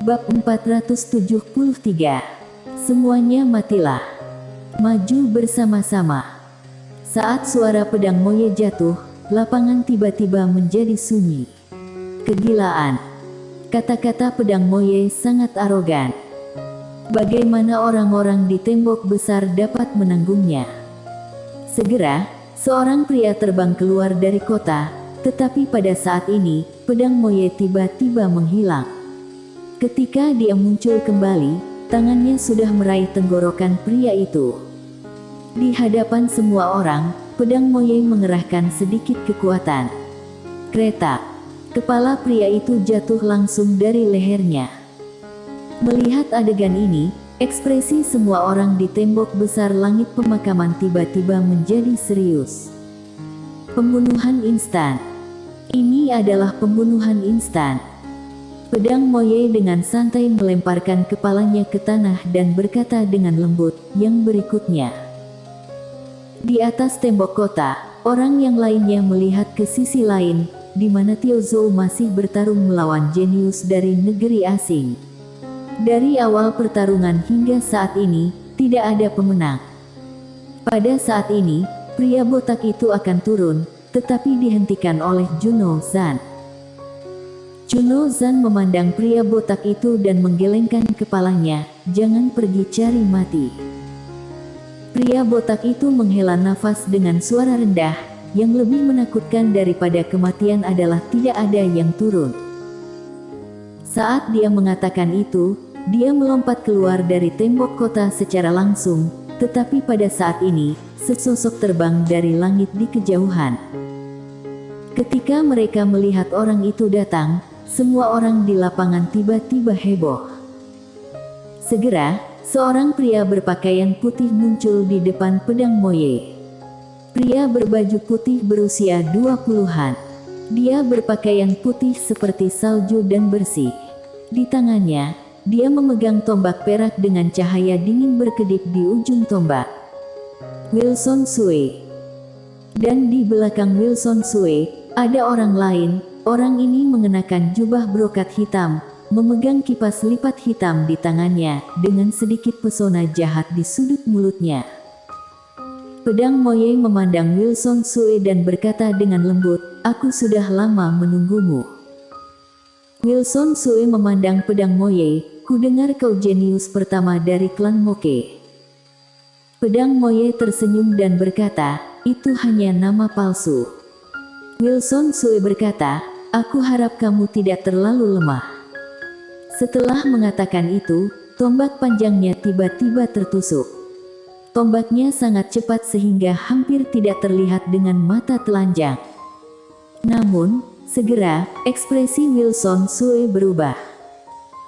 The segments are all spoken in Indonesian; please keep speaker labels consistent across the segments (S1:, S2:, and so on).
S1: Bab 473. Semuanya matilah. Maju bersama-sama. Saat suara pedang Moye jatuh, lapangan tiba-tiba menjadi sunyi. Kegilaan. Kata-kata pedang Moye sangat arogan. Bagaimana orang-orang di tembok besar dapat menanggungnya? Segera, seorang pria terbang keluar dari kota, tetapi pada saat ini, pedang Moye tiba-tiba menghilang. Ketika dia muncul kembali, tangannya sudah meraih tenggorokan pria itu. Di hadapan semua orang, pedang Moye mengerahkan sedikit kekuatan. Kretak. Kepala pria itu jatuh langsung dari lehernya. Melihat adegan ini, ekspresi semua orang di tembok besar langit pemakaman tiba-tiba menjadi serius. Pembunuhan instan. Ini adalah pembunuhan instan. Pedang Moye dengan santai melemparkan kepalanya ke tanah dan berkata dengan lembut, yang berikutnya. Di atas tembok kota, orang yang lainnya melihat ke sisi lain, di mana Tio Zhou masih bertarung melawan jenius dari negeri asing. Dari awal pertarungan hingga saat ini, tidak ada pemenang. Pada saat ini, pria botak itu akan turun, tetapi dihentikan oleh Juno Zan. Juno Zan memandang pria botak itu dan menggelengkan kepalanya, jangan pergi cari mati. Pria botak itu menghela nafas dengan suara rendah, yang lebih menakutkan daripada kematian adalah tidak ada yang turun. Saat dia mengatakan itu, dia melompat keluar dari tembok kota secara langsung, tetapi pada saat ini, sesosok terbang dari langit di kejauhan. Ketika mereka melihat orang itu datang, semua orang di lapangan tiba-tiba heboh. Segera, seorang pria berpakaian putih muncul di depan pedang Moye. Pria berbaju putih berusia 20-an. Dia berpakaian putih seperti salju dan bersih. Di tangannya, dia memegang tombak perak dengan cahaya dingin berkedip di ujung tombak. Wilson Sue. Dan di belakang Wilson Sue, ada orang lain. Orang ini mengenakan jubah brokat hitam, memegang kipas lipat hitam di tangannya, dengan sedikit pesona jahat di sudut mulutnya. Pedang Moye memandang Wilson Sue dan berkata dengan lembut, "Aku sudah lama menunggumu." Wilson Sue memandang pedang Moye, "Ku dengar kau jenius pertama dari klan Moke." Pedang Moye tersenyum dan berkata, "Itu hanya nama palsu." Wilson Sue berkata, "Aku harap kamu tidak terlalu lemah." Setelah mengatakan itu, tombak panjangnya tiba-tiba tertusuk. Tombaknya sangat cepat sehingga hampir tidak terlihat dengan mata telanjang. Namun, segera, ekspresi Wilson Sue berubah.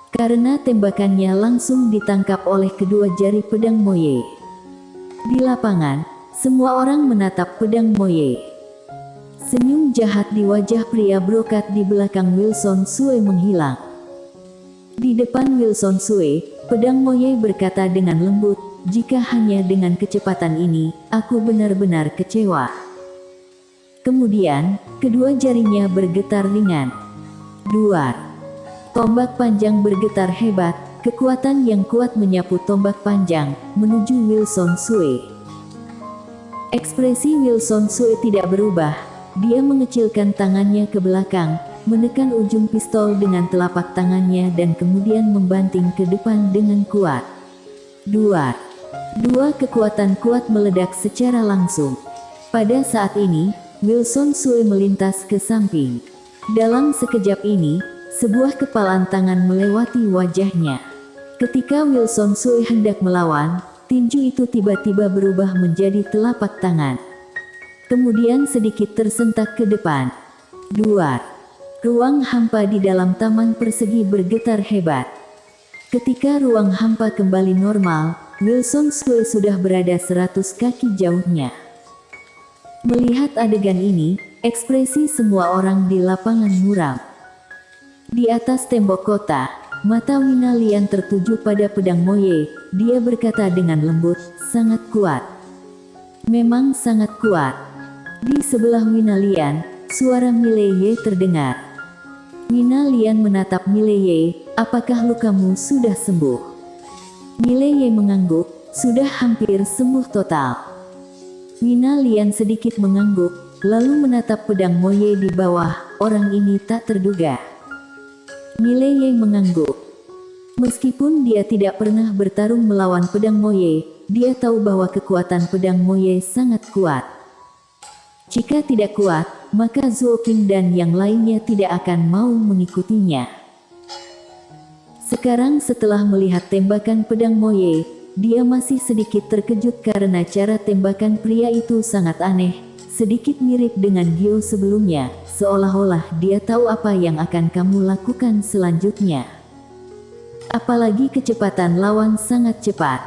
S1: Karena tembakannya langsung ditangkap oleh kedua jari pedang Moye. Di lapangan, semua orang menatap pedang Moye. Senyum jahat di wajah pria brokat di belakang Wilson Sue menghilang. Di depan Wilson Sue, pedang Moye berkata dengan lembut, "Jika hanya dengan kecepatan ini, aku benar-benar kecewa." Kemudian, kedua jarinya bergetar ringan. Duar. Tombak panjang bergetar hebat, kekuatan yang kuat menyapu tombak panjang, menuju Wilson Sue. Ekspresi Wilson Sue tidak berubah. Dia mengecilkan tangannya ke belakang, menekan ujung pistol dengan telapak tangannya dan kemudian membanting ke depan dengan kuat. Duar. Dua kekuatan kuat meledak secara langsung. Pada saat ini, Wilson Sue melintas ke samping. Dalam sekejap ini, sebuah kepalan tangan melewati wajahnya. Ketika Wilson Sue hendak melawan, tinju itu tiba-tiba berubah menjadi telapak tangan. Kemudian sedikit tersentak ke depan. Duar. Ruang hampa di dalam taman persegi bergetar hebat. Ketika ruang hampa kembali normal, Wilson Sue sudah berada 100 kaki jauhnya. Melihat adegan ini, ekspresi semua orang di lapangan muram. Di atas tembok kota, mata Wina Lian tertuju pada pedang Moye. Dia berkata dengan lembut, "Sangat kuat. Memang sangat kuat." Di sebelah Wina Lian, suara Mileye terdengar. Wina Lian menatap Mileye, apakah lukamu sudah sembuh? Mileye mengangguk, sudah hampir sembuh total. Wina Lian sedikit mengangguk, lalu menatap pedang Moye di bawah. Orang ini tak terduga. Mileye mengangguk. Meskipun dia tidak pernah bertarung melawan pedang Moye, dia tahu bahwa kekuatan pedang Moye sangat kuat. Jika tidak kuat, maka Zhou Qing dan yang lainnya tidak akan mau mengikutinya. Sekarang setelah melihat tembakan pedang Moye, dia masih sedikit terkejut karena cara tembakan pria itu sangat aneh, sedikit mirip dengan Gyo sebelumnya, seolah-olah dia tahu apa yang akan kamu lakukan selanjutnya. Apalagi kecepatan lawan sangat cepat.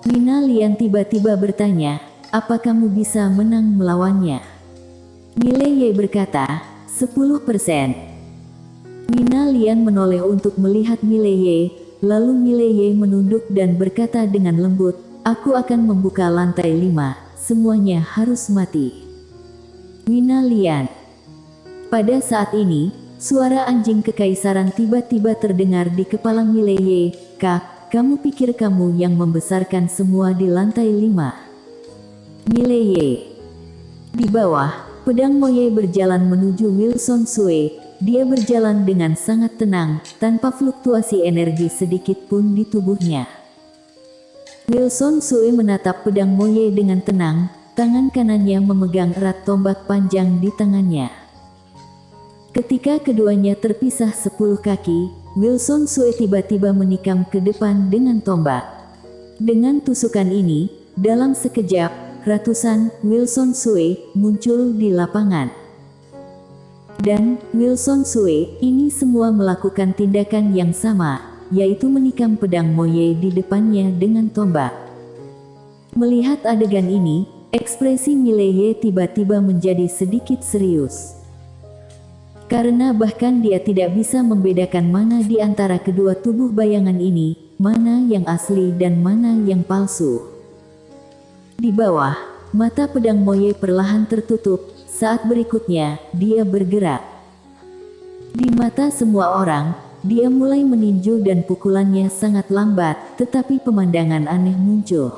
S1: Wina Lian tiba-tiba bertanya, apa kamu bisa menang melawannya? Mileye berkata, 10%. Wina Lian menoleh untuk melihat Mileye, lalu Mileye menunduk dan berkata dengan lembut, aku akan membuka lantai 5, semuanya harus mati. Wina Lian. Pada saat ini, suara anjing kekaisaran tiba-tiba terdengar di kepala Mileye. Kak, kamu pikir kamu yang membesarkan semua di lantai 5? Mileye. Di bawah, pedang Moye berjalan menuju Wilson Sui. Dia berjalan dengan sangat tenang, tanpa fluktuasi energi sedikit pun di tubuhnya. Wilson Sui menatap pedang Moye dengan tenang, tangan kanannya memegang erat tombak panjang di tangannya. Ketika keduanya terpisah 10 kaki, Wilson Sui tiba-tiba menikam ke depan dengan tombak. Dengan tusukan ini, dalam sekejap, ratusan Wilson Sui muncul di lapangan. Dan Wilson Sui ini semua melakukan tindakan yang sama, yaitu menikam pedang Moye di depannya dengan tombak. Melihat adegan ini, ekspresi Mileye tiba-tiba menjadi sedikit serius. Karena bahkan dia tidak bisa membedakan mana di antara kedua tubuh bayangan ini, mana yang asli dan mana yang palsu. Di bawah, mata pedang Moye perlahan tertutup. Saat berikutnya, dia bergerak. Di mata semua orang, dia mulai meninju dan pukulannya sangat lambat, tetapi pemandangan aneh muncul.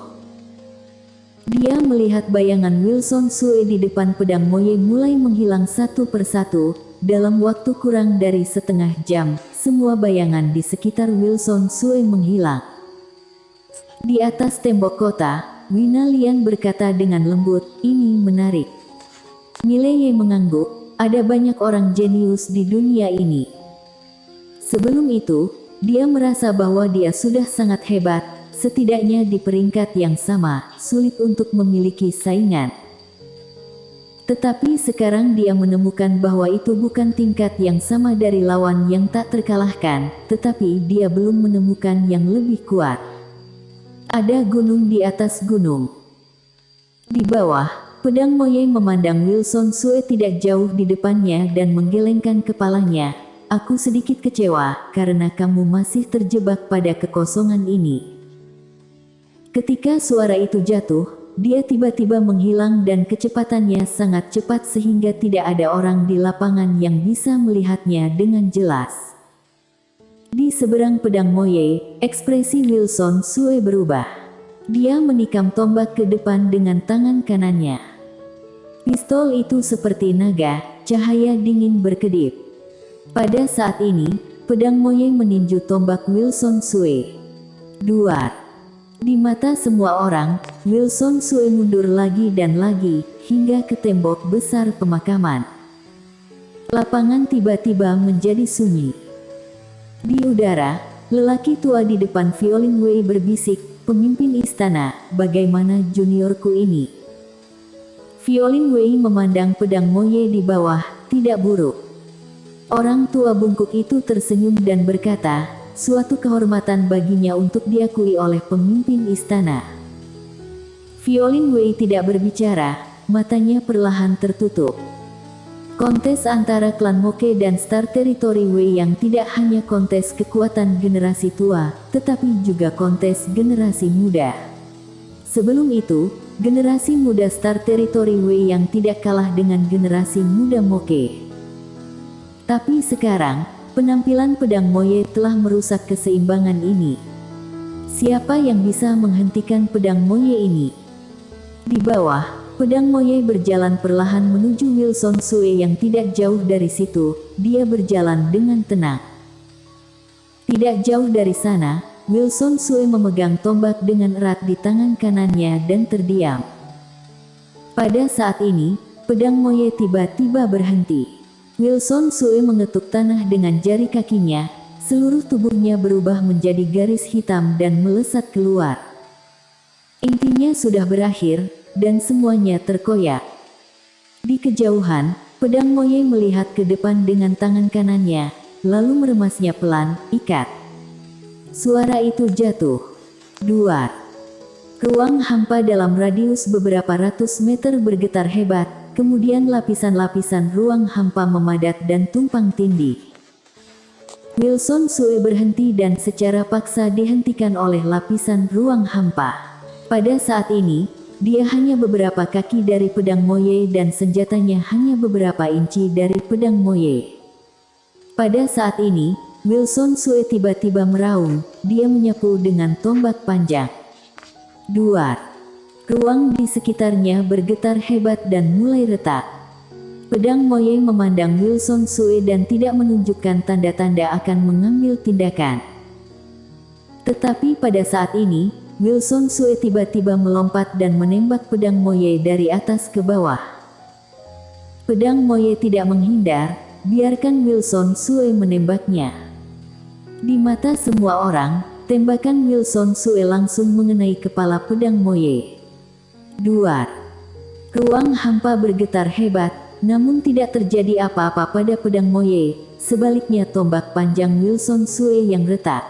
S1: Dia melihat bayangan Wilson Sui di depan pedang Moye mulai menghilang satu persatu. Dalam waktu kurang dari setengah jam, semua bayangan di sekitar Wilson Sui menghilang. Di atas tembok kota, Wina Lian berkata dengan lembut, ini menarik. Mileye mengangguk, ada banyak orang jenius di dunia ini. Sebelum itu, dia merasa bahwa dia sudah sangat hebat, setidaknya di peringkat yang sama, sulit untuk memiliki saingan. Tetapi sekarang dia menemukan bahwa itu bukan tingkat yang sama dari lawan yang tak terkalahkan, tetapi dia belum menemukan yang lebih kuat. Ada gunung di atas gunung. Di bawah, pedang Moye memandang Wilson Sui tidak jauh di depannya dan menggelengkan kepalanya. Aku sedikit kecewa, karena kamu masih terjebak pada kekosongan ini. Ketika suara itu jatuh, dia tiba-tiba menghilang dan kecepatannya sangat cepat sehingga tidak ada orang di lapangan yang bisa melihatnya dengan jelas. Di seberang pedang Moye, ekspresi Wilson Sui berubah. Dia menikam tombak ke depan dengan tangan kanannya. Pistol itu seperti naga, cahaya dingin berkedip. Pada saat ini, pedang Moye meninju tombak Wilson Sui. Duar. Di mata semua orang, Wilson Sui mundur lagi dan lagi, hingga ke tembok besar pemakaman. Lapangan tiba-tiba menjadi sunyi. Di udara, lelaki tua di depan violin Wei berbisik, pemimpin istana, bagaimana juniorku ini? Violin Wei memandang pedang Moye di bawah, tidak buruk. Orang tua bungkuk itu tersenyum dan berkata, suatu kehormatan baginya untuk diakui oleh pemimpin istana. Violin Wei tidak berbicara, matanya perlahan tertutup. Kontes antara klan Moke dan Star Territory Wei yang tidak hanya kontes kekuatan generasi tua, tetapi juga kontes generasi muda. Sebelum itu, generasi muda Star Territory Wei yang tidak kalah dengan generasi muda Moke. Tapi sekarang, penampilan pedang Moye telah merusak keseimbangan ini. Siapa yang bisa menghentikan pedang Moye ini? Di bawah, pedang Moye berjalan perlahan menuju Wilson Sue yang tidak jauh dari situ. Dia berjalan dengan tenang. Tidak jauh dari sana, Wilson Sue memegang tombak dengan erat di tangan kanannya dan terdiam. Pada saat ini, pedang Moye tiba-tiba berhenti. Wilson Sue mengetuk tanah dengan jari kakinya, seluruh tubuhnya berubah menjadi garis hitam dan melesat keluar. Intinya sudah berakhir, dan semuanya terkoyak. Di kejauhan, pedang Moye melihat ke depan dengan tangan kanannya, lalu meremasnya pelan, ikat. Suara itu jatuh. Duar. Ruang hampa dalam radius beberapa ratus meter bergetar hebat. Kemudian lapisan-lapisan ruang hampa memadat dan tumpang tindih. Wilson Sue berhenti dan secara paksa dihentikan oleh lapisan ruang hampa. Pada saat ini, dia hanya beberapa kaki dari pedang Moye dan senjatanya hanya beberapa inci dari pedang Moye. Pada saat ini, Wilson Sue tiba-tiba meraung, dia menyapu dengan tombak panjang. Duar. Ruang di sekitarnya bergetar hebat dan mulai retak. Pedang Moye memandang Wilson Sue dan tidak menunjukkan tanda-tanda akan mengambil tindakan. Tetapi pada saat ini, Wilson Sue tiba-tiba melompat dan menembak pedang Moye dari atas ke bawah. Pedang Moye tidak menghindar, biarkan Wilson Sue menembaknya. Di mata semua orang, tembakan Wilson Sue langsung mengenai kepala pedang Moye. Duar. Ruang hampa bergetar hebat, namun tidak terjadi apa-apa pada pedang Moye, sebaliknya tombak panjang Wilson Sue yang retak.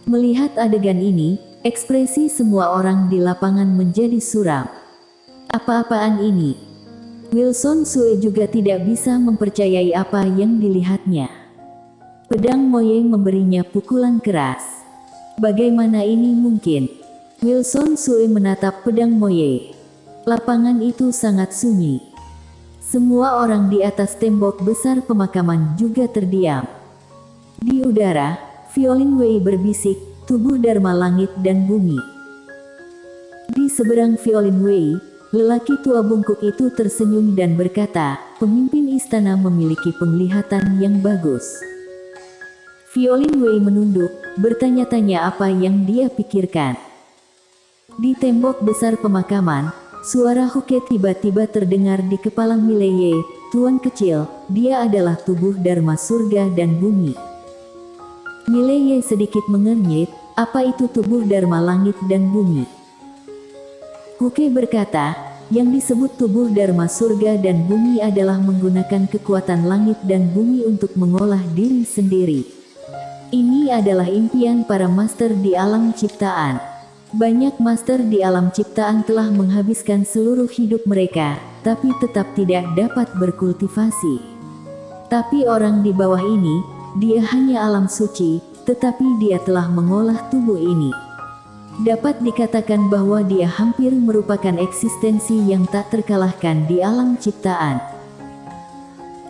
S1: Melihat adegan ini, ekspresi semua orang di lapangan menjadi suram. Apa-apaan ini? Wilson Sue juga tidak bisa mempercayai apa yang dilihatnya. Pedang Moye memberinya pukulan keras. Bagaimana ini mungkin? Wilson Sue menatap pedang Moye. Lapangan itu sangat sunyi. Semua orang di atas tembok besar pemakaman juga terdiam. Di udara, violin Wei berbisik, tubuh Dharma langit dan bumi. Di seberang violin Wei, lelaki tua bungkuk itu tersenyum dan berkata, pemimpin istana memiliki penglihatan yang bagus. Violin Wei menunduk, bertanya-tanya apa yang dia pikirkan. Di tembok besar pemakaman, suara Huke tiba-tiba terdengar di kepala Mileye, tuan kecil, dia adalah tubuh Dharma surga dan bumi. Mileye sedikit mengernyit, apa itu tubuh Dharma langit dan bumi? Huke berkata, yang disebut tubuh Dharma surga dan bumi adalah menggunakan kekuatan langit dan bumi untuk mengolah diri sendiri. Ini adalah impian para master di alam ciptaan. Banyak master di alam ciptaan telah menghabiskan seluruh hidup mereka, tapi tetap tidak dapat berkultivasi. Tapi orang di bawah ini, dia hanya alam suci, tetapi dia telah mengolah tubuh ini. Dapat dikatakan bahwa dia hampir merupakan eksistensi yang tak terkalahkan di alam ciptaan.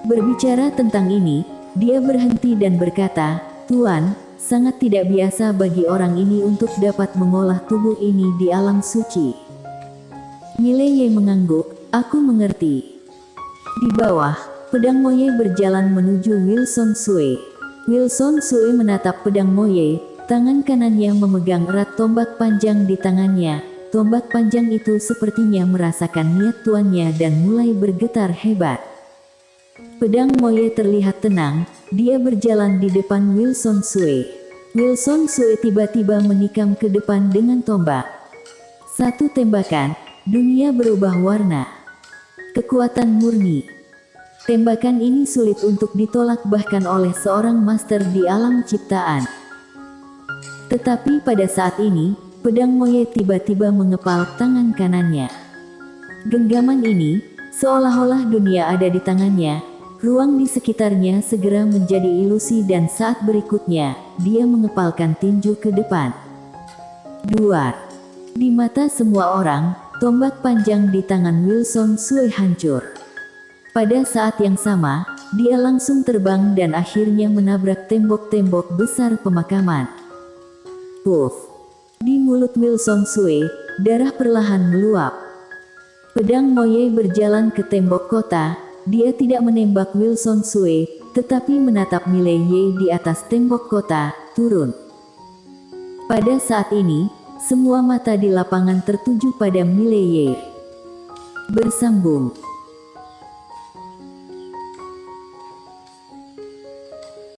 S1: Berbicara tentang ini, dia berhenti dan berkata, Tuan, sangat tidak biasa bagi orang ini untuk dapat mengolah tubuh ini di alam suci. Mileye mengangguk, aku mengerti. Di bawah, pedang Moye berjalan menuju Wilson Sue. Wilson Sue menatap pedang Moye, tangan kanannya memegang erat tombak panjang di tangannya. Tombak panjang itu sepertinya merasakan niat tuannya dan mulai bergetar hebat. Pedang Moye terlihat tenang, dia berjalan di depan Wilson Sue. Wilson Sue tiba-tiba menikam ke depan dengan tombak. Satu tembakan, dunia berubah warna. Kekuatan murni. Tembakan ini sulit untuk ditolak bahkan oleh seorang master di alam ciptaan. Tetapi pada saat ini, pedang Moye tiba-tiba mengepal tangan kanannya. Genggaman ini, seolah-olah dunia ada di tangannya. Ruang di sekitarnya segera menjadi ilusi dan saat berikutnya, dia mengepalkan tinju ke depan. Duar. Di mata semua orang, tombak panjang di tangan Wilson Sue hancur. Pada saat yang sama, dia langsung terbang dan akhirnya menabrak tembok-tembok besar pemakaman. Puff! Di mulut Wilson Sue, darah perlahan meluap. Pedang Moye berjalan ke tembok kota. Dia tidak menembak Wilson Sue, tetapi menatap Miley Ye di atas tembok kota, turun. Pada saat ini, semua mata di lapangan tertuju pada Miley Ye. Bersambung.